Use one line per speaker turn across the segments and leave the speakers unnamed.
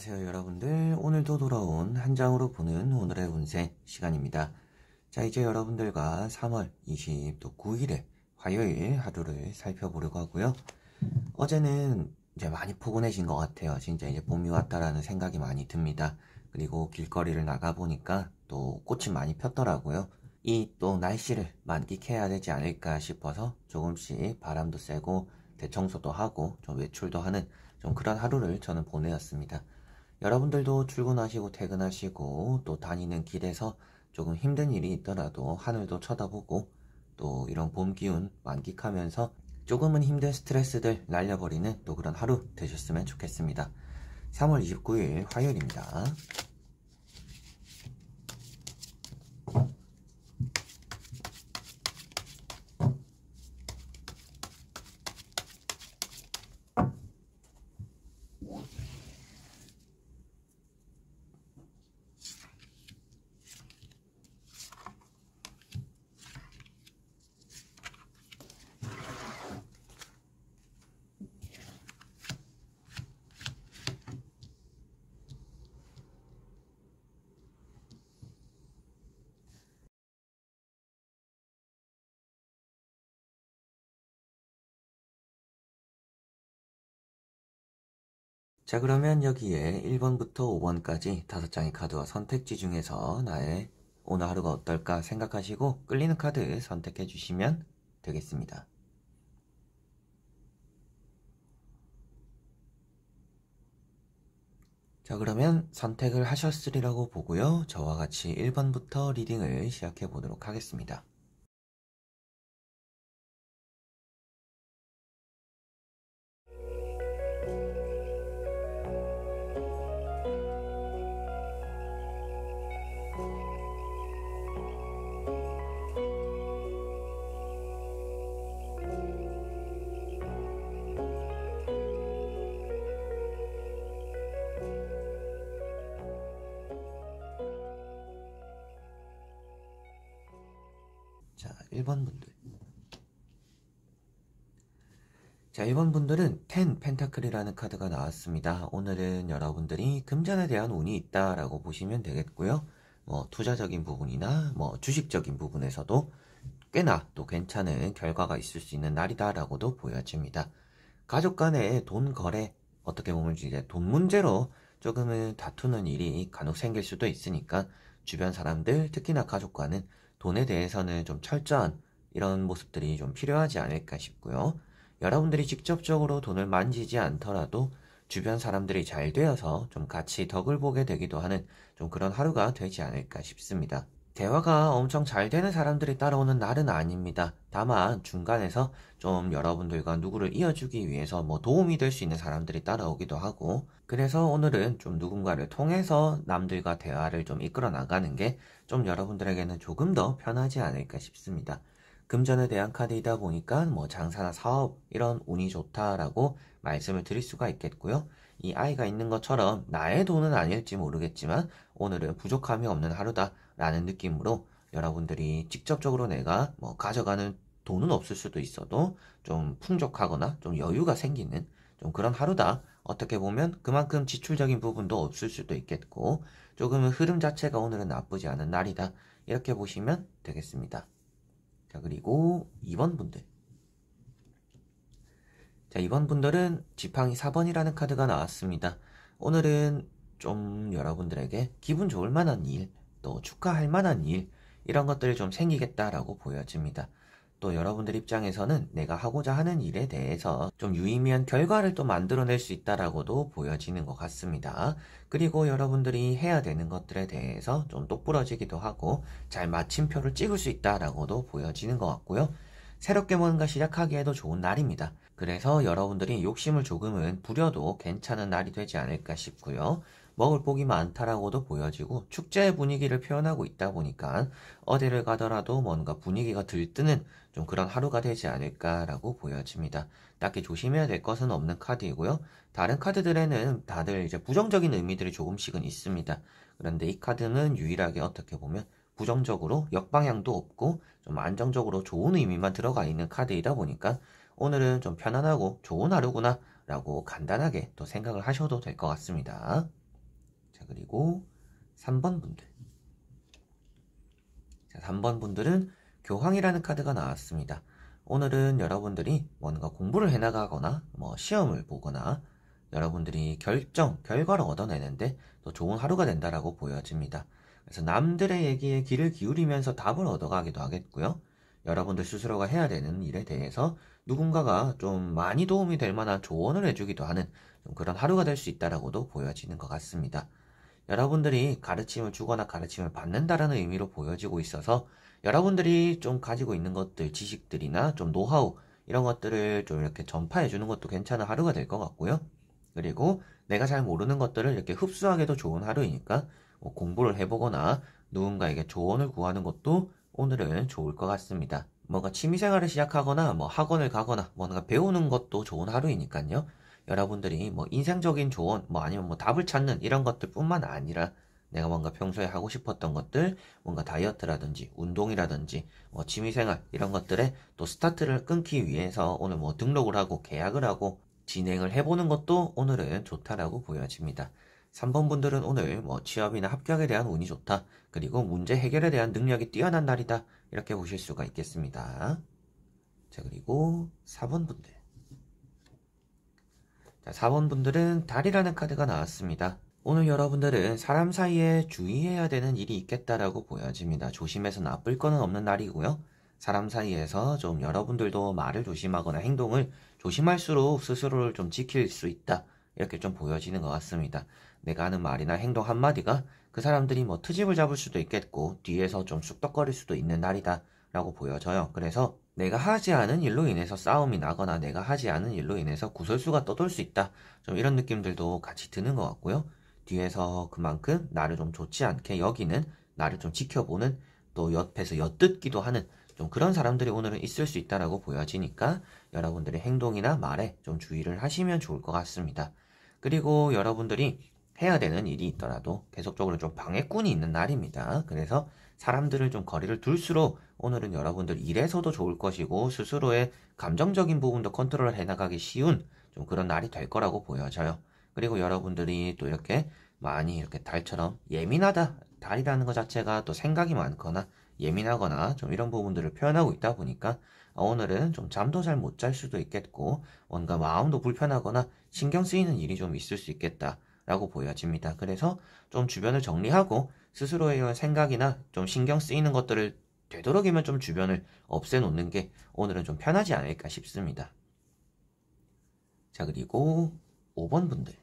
안녕하세요 여러분들. 오늘도 돌아온 한 장으로 보는 오늘의 운세 시간입니다. 자, 이제 여러분들과 3월 29일에 화요일 하루를 살펴보려고 하고요. 어제는 이제 많이 포근해진 것 같아요. 진짜 이제 봄이 왔다라는 생각이 많이 듭니다. 그리고 길거리를 나가보니까 또 꽃이 많이 폈더라고요. 이 또 날씨를 만끽해야 되지 않을까 싶어서 조금씩 바람도 쐬고 대청소도 하고 좀 외출도 하는 좀 그런 하루를 저는 보내었습니다. 여러분들도 출근하시고 퇴근하시고 또 다니는 길에서 조금 힘든 일이 있더라도 하늘도 쳐다보고 또 이런 봄 기운 만끽하면서 조금은 힘든 스트레스들 날려버리는 또 그런 하루 되셨으면 좋겠습니다. 3월 29일 화요일입니다. 자, 그러면 여기에 1번부터 5번까지 5장의 카드와 선택지 중에서 나의 오늘 하루가 어떨까 생각하시고 끌리는 카드 선택해 주시면 되겠습니다. 자, 그러면 선택을 하셨으리라고 보고요. 저와 같이 1번부터 리딩을 시작해 보도록 하겠습니다. 자, 1번 분들. 자, 1번 분들은 10 펜타클이라는 카드가 나왔습니다. 오늘은 여러분들이 금전에 대한 운이 있다라고 보시면 되겠고요. 투자적인 부분이나 주식적인 부분에서도 꽤나 또 괜찮은 결과가 있을 수 있는 날이다라고도 보여집니다. 가족 간의 돈 거래, 어떻게 보면 이제 돈 문제로 조금은 다투는 일이 간혹 생길 수도 있으니까 주변 사람들, 특히나 가족과는 돈에 대해서는 좀 철저한 이런 모습들이 좀 필요하지 않을까 싶고요. 여러분들이 직접적으로 돈을 만지지 않더라도 주변 사람들이 잘 되어서 좀 같이 덕을 보게 되기도 하는 좀 그런 하루가 되지 않을까 싶습니다. 대화가 엄청 잘 되는 사람들이 따라오는 날은 아닙니다. 다만 중간에서 좀 여러분들과 누구를 이어주기 위해서 도움이 될 수 있는 사람들이 따라오기도 하고, 그래서 오늘은 좀 누군가를 통해서 남들과 대화를 좀 이끌어 나가는 게 좀 여러분들에게는 조금 더 편하지 않을까 싶습니다. 금전에 대한 카드이다 보니까 장사나 사업 이런 운이 좋다라고 말씀을 드릴 수가 있겠고요. 이 아이가 있는 것처럼 나의 돈은 아닐지 모르겠지만 오늘은 부족함이 없는 하루다 라는 느낌으로 여러분들이 직접적으로 내가 가져가는 돈은 없을 수도 있어도 좀 풍족하거나 좀 여유가 생기는 좀 그런 하루다. 어떻게 보면 그만큼 지출적인 부분도 없을 수도 있겠고 조금은 흐름 자체가 오늘은 나쁘지 않은 날이다. 이렇게 보시면 되겠습니다. 자, 그리고 2번 분들. 자, 2번 분들은 지팡이 4번이라는 카드가 나왔습니다. 오늘은 좀 여러분들에게 기분 좋을 만한 일, 또 축하할 만한 일, 이런 것들이 좀 생기겠다라고 보여집니다. 또 여러분들 입장에서는 내가 하고자 하는 일에 대해서 좀 유의미한 결과를 또 만들어낼 수 있다라고도 보여지는 것 같습니다. 그리고 여러분들이 해야 되는 것들에 대해서 좀 똑부러지기도 하고 잘 마침표를 찍을 수 있다라고도 보여지는 것 같고요. 새롭게 뭔가 시작하기에도 좋은 날입니다. 그래서 여러분들이 욕심을 조금은 부려도 괜찮은 날이 되지 않을까 싶고요. 먹을 복이 많다라고도 보여지고 축제의 분위기를 표현하고 있다 보니까 어디를 가더라도 뭔가 분위기가 들뜨는 좀 그런 하루가 되지 않을까라고 보여집니다. 딱히 조심해야 될 것은 없는 카드이고요. 다른 카드들에는 다들 이제 부정적인 의미들이 조금씩은 있습니다. 그런데 이 카드는 유일하게 어떻게 보면 부정적으로 역방향도 없고 좀 안정적으로 좋은 의미만 들어가 있는 카드이다 보니까 오늘은 좀 편안하고 좋은 하루구나 라고 간단하게 또 생각을 하셔도 될 것 같습니다. 그리고 3번 분들. 자, 3번 분들은 교황이라는 카드가 나왔습니다. 오늘은 여러분들이 뭔가 공부를 해나가거나 시험을 보거나 여러분들이 결과를 얻어내는데 더 좋은 하루가 된다라고 보여집니다. 그래서 남들의 얘기에 귀를 기울이면서 답을 얻어가기도 하겠고요. 여러분들 스스로가 해야 되는 일에 대해서 누군가가 좀 많이 도움이 될 만한 조언을 해주기도 하는 좀 그런 하루가 될 수 있다라고도 보여지는 것 같습니다. 여러분들이 가르침을 주거나 가르침을 받는다라는 의미로 보여지고 있어서 여러분들이 좀 가지고 있는 것들, 지식들이나 좀 노하우 이런 것들을 좀 이렇게 전파해 주는 것도 괜찮은 하루가 될 것 같고요. 그리고 내가 잘 모르는 것들을 이렇게 흡수하기도 좋은 하루이니까 공부를 해보거나 누군가에게 조언을 구하는 것도 오늘은 좋을 것 같습니다. 뭔가 취미생활을 시작하거나 학원을 가거나 뭔가 배우는 것도 좋은 하루이니까요. 여러분들이 인생적인 조언, 아니면 답을 찾는 이런 것들 뿐만 아니라 내가 뭔가 평소에 하고 싶었던 것들, 뭔가 다이어트라든지 운동이라든지 취미생활 이런 것들에 또 스타트를 끊기 위해서 오늘 등록을 하고 계약을 하고 진행을 해보는 것도 오늘은 좋다라고 보여집니다. 3번 분들은 오늘 취업이나 합격에 대한 운이 좋다. 그리고 문제 해결에 대한 능력이 뛰어난 날이다. 이렇게 보실 수가 있겠습니다. 자, 그리고 4번 분들. 자, 4번 분들은 달이라는 카드가 나왔습니다. 오늘 여러분들은 사람 사이에 주의해야 되는 일이 있겠다라고 보여집니다. 조심해서 나쁠 거는 없는 날이고요. 사람 사이에서 좀 여러분들도 말을 조심하거나 행동을 조심할수록 스스로를 좀 지킬 수 있다. 이렇게 좀 보여지는 것 같습니다. 내가 하는 말이나 행동 한마디가 그 사람들이 트집을 잡을 수도 있겠고 뒤에서 좀 쑥덕거릴 수도 있는 날이다 라고 보여져요. 그래서 내가 하지 않은 일로 인해서 싸움이 나거나 내가 하지 않은 일로 인해서 구설수가 떠돌 수 있다. 좀 이런 느낌들도 같이 드는 것 같고요. 뒤에서 그만큼 나를 좀 좋지 않게 여기는, 나를 좀 지켜보는, 또 옆에서 엿듣기도 하는 좀 그런 사람들이 오늘은 있을 수 있다라고 보여지니까 여러분들의 행동이나 말에 좀 주의를 하시면 좋을 것 같습니다. 그리고 여러분들이 해야 되는 일이 있더라도 계속적으로 좀 방해꾼이 있는 날입니다. 그래서 사람들을 좀 거리를 둘수록 오늘은 여러분들 일에서도 좋을 것이고 스스로의 감정적인 부분도 컨트롤 해나가기 쉬운 좀 그런 날이 될 거라고 보여져요. 그리고 여러분들이 또 이렇게 많이 이렇게 달처럼 예민하다, 달이라는 것 자체가 또 생각이 많거나 예민하거나 좀 이런 부분들을 표현하고 있다 보니까 오늘은 좀 잠도 잘 못 잘 수도 있겠고 뭔가 마음도 불편하거나 신경 쓰이는 일이 좀 있을 수 있겠다라고 보여집니다. 그래서 좀 주변을 정리하고 스스로의 생각이나 좀 신경 쓰이는 것들을 되도록이면 좀 주변을 없애놓는 게 오늘은 좀 편하지 않을까 싶습니다. 자, 그리고 5번 분들.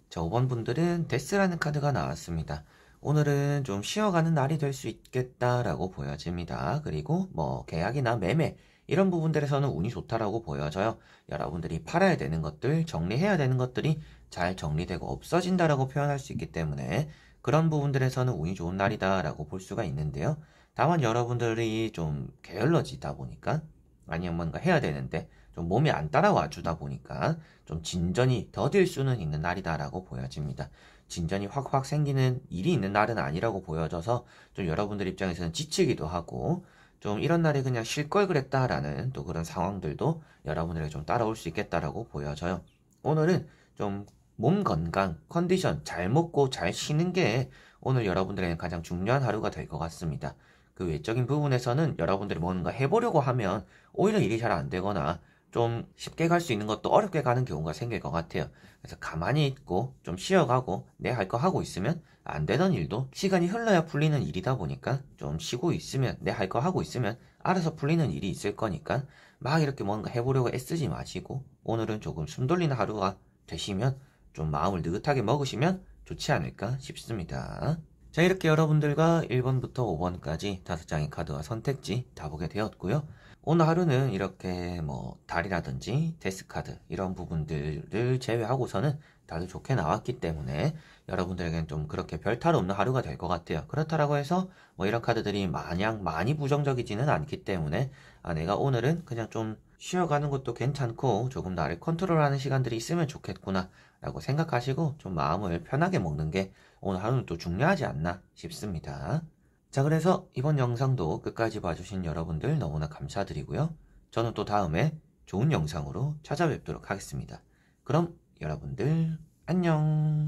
자, 5번 분들은 데스라는 카드가 나왔습니다. 오늘은 좀 쉬어가는 날이 될 수 있겠다라고 보여집니다. 그리고 계약이나 매매 이런 부분들에서는 운이 좋다라고 보여져요. 여러분들이 팔아야 되는 것들, 정리해야 되는 것들이 잘 정리되고 없어진다라고 표현할 수 있기 때문에 그런 부분들에서는 운이 좋은 날이다라고 볼 수가 있는데요. 다만 여러분들이 좀 게을러지다 보니까 아니면 뭔가 해야 되는데 좀 몸이 안 따라와 주다 보니까 좀 진전이 더딜 수는 있는 날이다라고 보여집니다. 진전이 확확 생기는 일이 있는 날은 아니라고 보여져서 좀 여러분들 입장에서는 지치기도 하고 좀 이런 날에 그냥 쉴 걸 그랬다라는 또 그런 상황들도 여러분들에게 좀 따라올 수 있겠다라고 보여져요. 오늘은 좀 몸 건강, 컨디션 잘 먹고 잘 쉬는 게 오늘 여러분들에게 가장 중요한 하루가 될 것 같습니다. 그 외적인 부분에서는 여러분들이 뭔가 해보려고 하면 오히려 일이 잘 안 되거나 좀 쉽게 갈 수 있는 것도 어렵게 가는 경우가 생길 것 같아요. 그래서 가만히 있고 좀 쉬어가고 내 할 거 하고 있으면 안 되던 일도 시간이 흘러야 풀리는 일이다 보니까 좀 쉬고 있으면 내 할 거 하고 있으면 알아서 풀리는 일이 있을 거니까 막 이렇게 뭔가 해보려고 애쓰지 마시고 오늘은 조금 숨 돌리는 하루가 되시면 좀 마음을 느긋하게 먹으시면 좋지 않을까 싶습니다. 자, 이렇게 여러분들과 1번부터 5번까지 5장의 카드와 선택지 다 보게 되었고요. 오늘 하루는 이렇게 달이라든지 데스카드 이런 부분들을 제외하고서는 다들 좋게 나왔기 때문에 여러분들에겐 좀 그렇게 별탈 없는 하루가 될 것 같아요. 그렇다라고 해서 이런 카드들이 마냥 많이 부정적이지는 않기 때문에 내가 오늘은 그냥 좀 쉬어가는 것도 괜찮고 조금 나를 컨트롤하는 시간들이 있으면 좋겠구나 라고 생각하시고 좀 마음을 편하게 먹는 게 오늘 하루는 또 중요하지 않나 싶습니다. 자, 그래서 이번 영상도 끝까지 봐주신 여러분들 너무나 감사드리고요. 저는 또 다음에 좋은 영상으로 찾아뵙도록 하겠습니다. 그럼 여러분들 안녕.